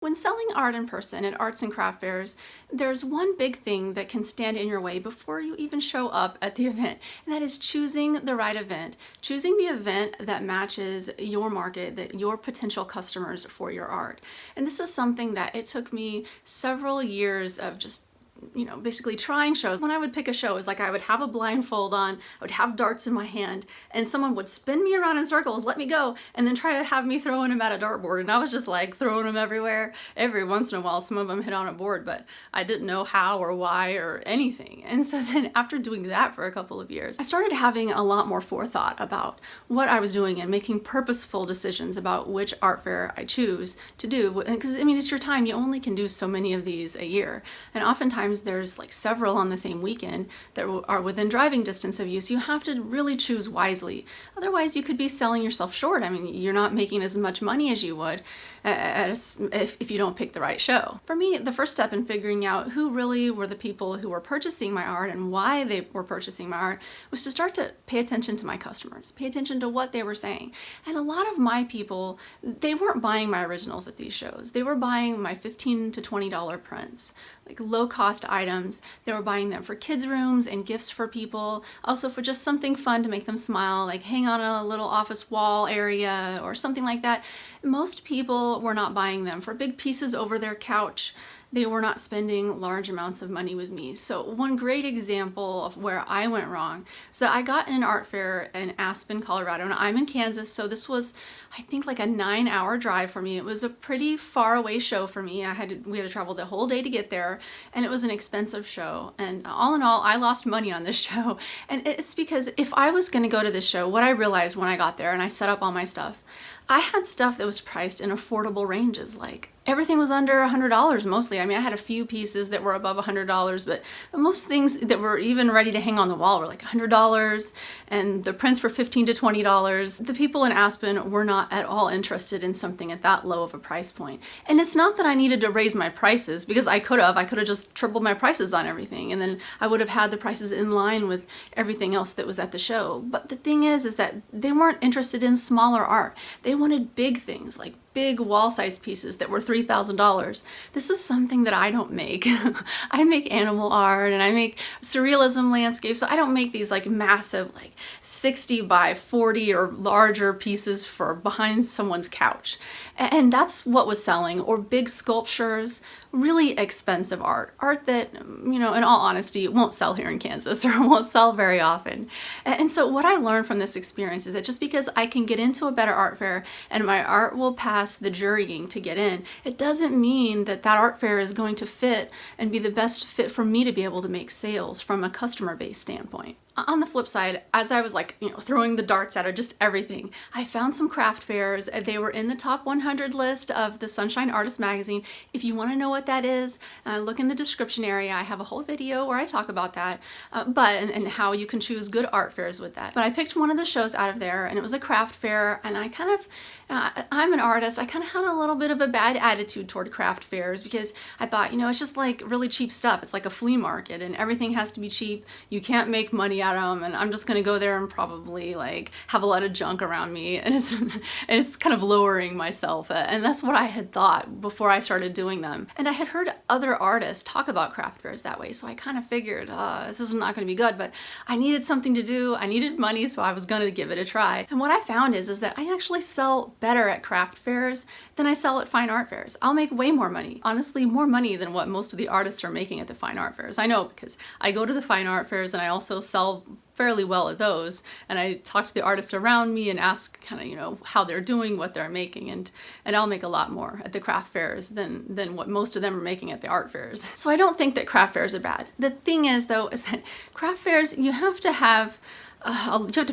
When selling art in person at arts and craft fairs, there's one big thing that can stand in your way before you even show up at the event, and that is choosing the right event. Choosing the event that matches your market, that your potential customers for your art. And this is something that it took me several years of just basically trying shows. When I would pick a show, it was like I would have a blindfold on, I would have darts in my hand, and someone would spin me around in circles, let me go, and then try to have me throwing them at a dartboard. And I was just like throwing them everywhere. Every once in a while, some of them hit on a board, but I didn't know how or why or anything. And so then after doing that for a couple of years, I started having a lot more forethought about what I was doing and making purposeful decisions about which art fair I choose to do. Because I mean, it's your time. You only can do so many of these a year. And oftentimes there's like several on the same weekend that are within driving distance of you, so you have to really choose wisely. Otherwise you could be selling yourself short. I mean, you're not making as much money as you would if you don't pick the right show. For me, the first step in figuring out who really were the people who were purchasing my art and why they were purchasing my art was to start to pay attention to my customers, pay attention to what they were saying. And a lot of my people, they weren't buying my originals at these shows. They were buying my $15 to $20 prints, like low-cost items. They were buying them for kids' rooms and gifts for people, also for just something fun to make them smile, like hang on a little office wall area or something like that. Most people were not buying them for big pieces over their couch. They were not spending large amounts of money with me. So one great example of where I went wrong is that I got in an art fair in Aspen, Colorado, and I'm in Kansas, so this was, I think, like a 9-hour drive for me. It was a pretty far away show for me. We had to travel the whole day to get there, and it was an expensive show. And all in all, I lost money on this show. And it's because if I was gonna go to this show, what I realized when I got there and I set up all my stuff, I had stuff that was priced in affordable ranges. Like everything was under $100 mostly. I mean, I had a few pieces that were above $100, but most things that were even ready to hang on the wall were like $100, and the prints were $15 to $20. The people in Aspen were not at all interested in something at that low of a price point. And it's not that I needed to raise my prices, because I could have just tripled my prices on everything, and then I would have had the prices in line with everything else that was at the show. But the thing is that they weren't interested in smaller art. They wanted big things, like big wall-sized pieces that were $3,000. This is something that I don't make. I make animal art and I make surrealism landscapes, but I don't make these like massive, like 60 by 40 or larger pieces for behind someone's couch. And that's what was selling, or big sculptures, really expensive art that, in all honesty, won't sell here in Kansas or won't sell very often. And so what I learned from this experience is that just because I can get into a better art fair and my art will pass the jurying to get in, it doesn't mean that that art fair is going to fit and be the best fit for me to be able to make sales from a customer base standpoint. On the flip side, as I was throwing the darts at just everything, I found some craft fairs. They were in the top 100 list of the Sunshine Artist magazine. If you want to know what that is, look in the description area. I have a whole video where I talk about that, and how you can choose good art fairs with that. But I picked one of the shows out of there, and it was a craft fair, and I'm an artist. I kind of had a little bit of a bad attitude toward craft fairs, because I thought, it's just like really cheap stuff. It's like a flea market and everything has to be cheap. You can't make money out of them, and I'm just gonna go there and probably like have a lot of junk around me, and it's kind of lowering myself. And that's what I had thought before I started doing them. And I had heard other artists talk about craft fairs that way, so I kind of figured, this is not gonna be good, but I needed something to do. I needed money, so I was gonna give it a try. And what I found is that I actually sell better at craft fairs than I sell at fine art fairs. I'll make way more money. Honestly, more money than what most of the artists are making at the fine art fairs. I know, because I go to the fine art fairs and I also sell fairly well at those, and I talk to the artists around me and ask how they're doing, what they're making, and I'll make a lot more at the craft fairs than what most of them are making at the art fairs. So I don't think that craft fairs are bad. The thing is, though, is that craft fairs, you have to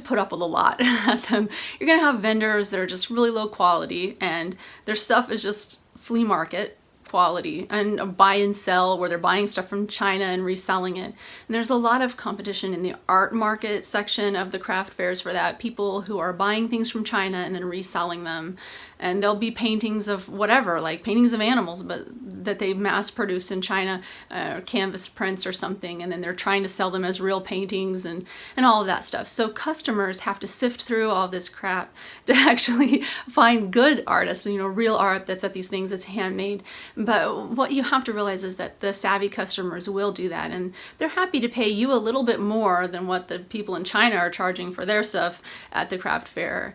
put up with a lot at them. You're gonna have vendors that are just really low quality, and their stuff is just flea market quality and a buy and sell, where they're buying stuff from China and reselling it. And there's a lot of competition in the art market section of the craft fairs for that. People who are buying things from China and then reselling them. And there'll be paintings of whatever, like paintings of animals, but that they mass produce in China, canvas prints or something, and then they're trying to sell them as real paintings and all of that stuff. So customers have to sift through all this crap to actually find good artists, you know, real art that's at these things that's handmade. But what you have to realize is that the savvy customers will do that, and they're happy to pay you a little bit more than what the people in China are charging for their stuff at the craft fair,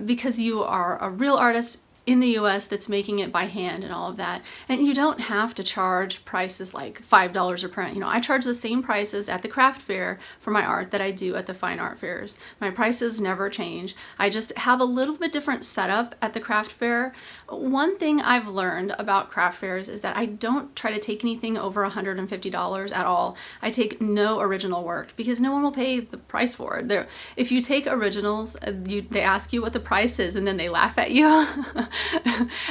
because you are a real artist in the US that's making it by hand and all of that. And you don't have to charge prices like $5 a print. You know, I charge the same prices at the craft fair for my art that I do at the fine art fairs. My prices never change. I just have a little bit different setup at the craft fair. One thing I've learned about craft fairs is that I don't try to take anything over $150 at all. I take no original work because no one will pay the price for it. If you take originals, they ask you what the price is and then they laugh at you.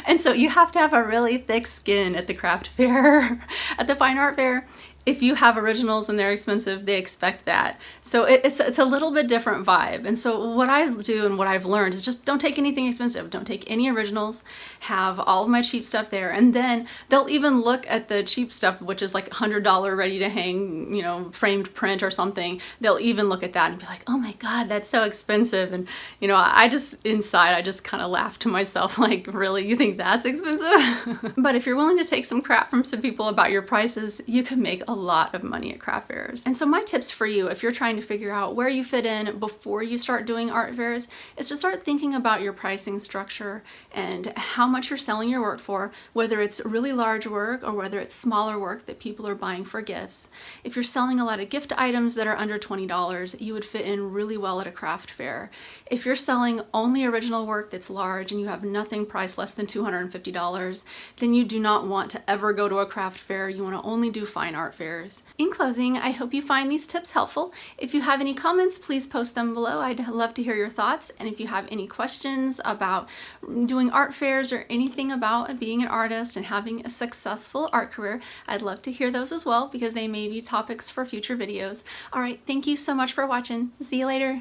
And so you have to have a really thick skin at the craft fair. At the fine art fair, if you have originals and they're expensive, they expect that. So it's a little bit different vibe. And so what I do and what I've learned is just don't take anything expensive. Don't take any originals. Have all of my cheap stuff there. And then they'll even look at the cheap stuff, which is like $100 ready to hang, you know, framed print or something. They'll even look at that and be like, oh my God, that's so expensive. And, you know, I just kind of laugh to myself like, really, you think that's expensive? But if you're willing to take some crap from some people about your prices, you can make a lot of money at craft fairs. And so my tips for you, if you're trying to figure out where you fit in before you start doing art fairs, is to start thinking about your pricing structure and how much you're selling your work for, whether it's really large work or whether it's smaller work that people are buying for gifts. If you're selling a lot of gift items that are under $20, you would fit in really well at a craft fair. If you're selling only original work that's large and you have nothing priced less than $250, then you do not want to ever go to a craft fair. You want to only do fine art fairs. In closing, I hope you find these tips helpful. If you have any comments, please post them below. I'd love to hear your thoughts. And if you have any questions about doing art fairs or anything about being an artist and having a successful art career, I'd love to hear those as well because they may be topics for future videos. All right, thank you so much for watching. See you later.